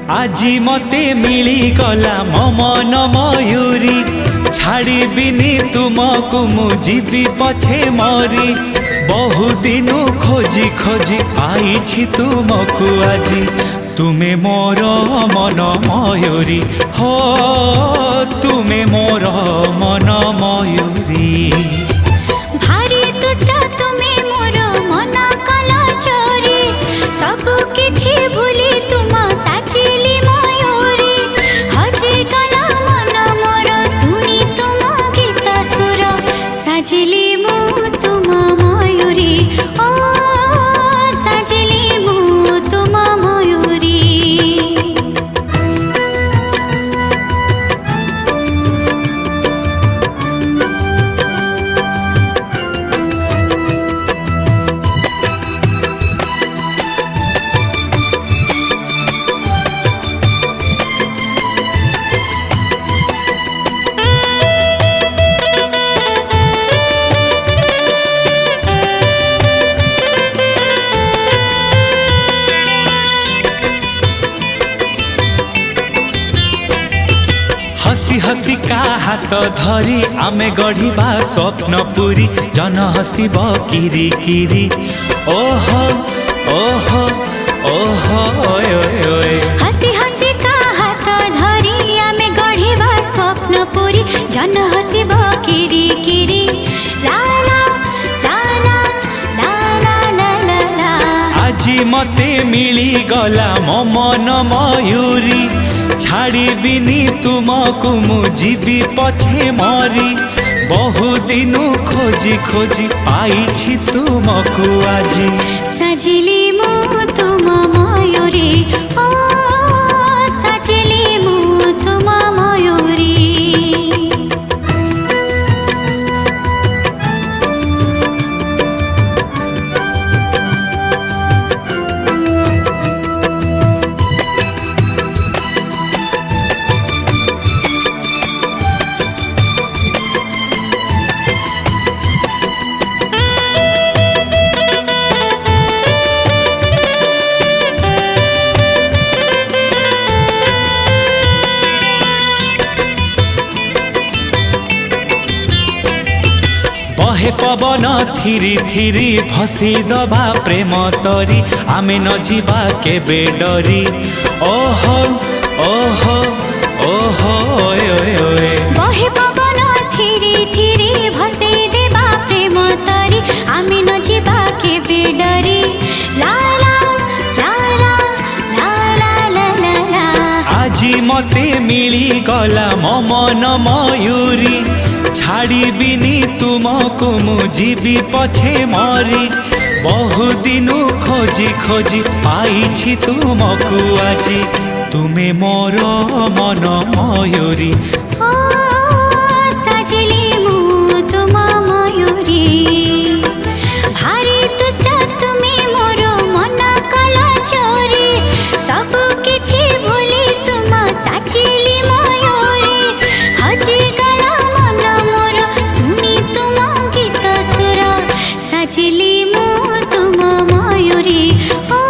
আজি মতে মিলি গলা মন মयूरी ছাড়িবিনি তুমকু মু ଯିବି পছে মরি বহু দিনু খোঁজি খোঁজি পাইছি তুমকু আজি তুমে মোর মন মयूरी हो तुमे मोर मन मयूरी भारी दुष्ट तुमे मोर मन कला चोरी सब किछि भूली तुम साचिली मयूरी हजे गला मन मोर सुनी तुम गीत सुर साजिली मु तुम मयूरी ओ साजिली मु तुम मयूरी हसी हसी का हाथ धरी आमे गढ़िबा स्वप्न पूरी जन हसीब किरी किरी ओहो ओहो ओहो ओए ओए ओए हसी हसी का हाथ धरी आमे गढ़िबा स्वप्न पूरी जन हसीब किरी किरी ला ला ला ला ला ला ला ला ला আজি मते मिली गला मन मयूरी छाड़िबिनी तुमकु मु ଯିବି पछे मरी बहु दिनु खोजी खोजी पाइछि तुमकु आजी साजिली मु तुम मयूरी ओ साजिली मु तुम मयूरी बहे पवन थिरी थिरी भसी दबा प्रेम तरी आमे न जीवा केबे डरी ओहो ओहो ओहो ओए ओए ओए बहे पवन थिरी थिरी भसे देबा प्रेम तरी आमे न जीवा केबे डरी ला ला ला ला ला ला ला ला ला আজি मते मिली गला मन मयूरी छाड़िबिनी तुमकु मु ଯିବି पछे मरी बहु दिनु खोजी खोजी पाइछि तुमकु आजी तुमे मोर मन मयूरी ओ साजिली मु तुम मयूरी भारी दुष्ट तुमे मोर मन कला चोरी सब किछि भूली तुम साजिली मयूरी हजे गला मन मोर सुनी तुम गीत सुर साजिली मु तुम मयूरी ओ